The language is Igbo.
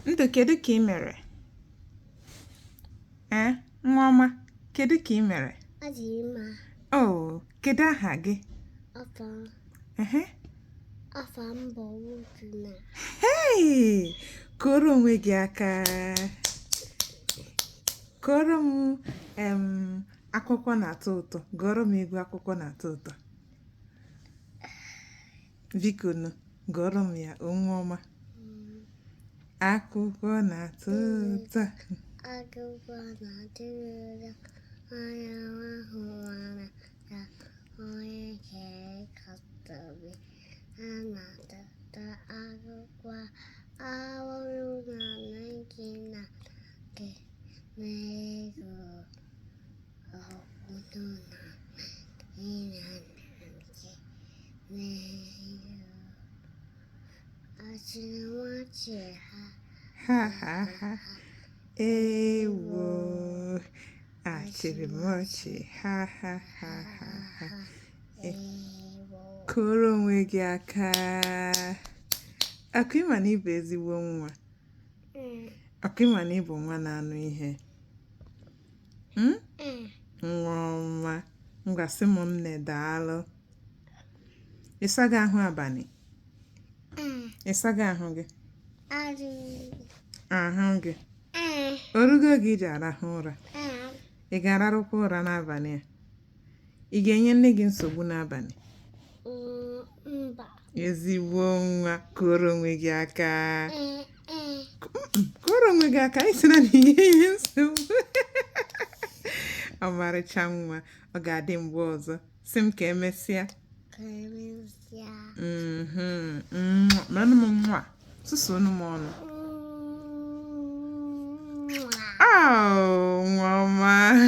Ndụ, kedu ka ị mere? Nwa ọma, kedu ka ị mere? Oh, kedu aha gị? Afa m bụ Ndunna. Hey! Kụọrọ onwe gị aka. Kụọrọ m akwụkwọ na-atọ ụtọ. Gụọrọ m egwu akwụkwọ na-atọ ụtọ. Biko nụ, gụọrọ m ya, onwe ọma. Akwụkwọ na-atọ ụtọ. Akwụkwọ na-atọ ụtọ. Onye ahụ nwara ka onye ga-ekọtọbe. A na-atọ akwụkwọ ahụrụ na n'ike na nke n'ego obodo na ihe na-nke n'ego. Achịrịmọchị Ha ha ha. Ewo. Achịrịmọchị. Ha ha ha ha ha. Kụọrọ onwe gị aka. Akụ ịma na ịbụ ezigbo nwa. Akụ ịma na ịbụ nwa na-anụ ihe. Nwa ọma. Ngwasị m nne daalụ. Ịsaga ahụ abalị? Ịsaga ahụ gị? Ahụ gị? Orugo gị iji arahụ ụra? Ị ga-ararụkwa ụra n'abalị a? Ị ga-enye nne gị nsogbu n'abalị? mba. Ezigbo nwa, kụọrọ onwe gị aka. Kụọrọ onwe gị aka, ị sị na ihe nsogbu. Ọmarịcha nwa, ọ ga-adị mgbe ọzọ. Sị m ka emesịa. Ka emesịa. Mmanụ m nwa, susuonu m ọnụ.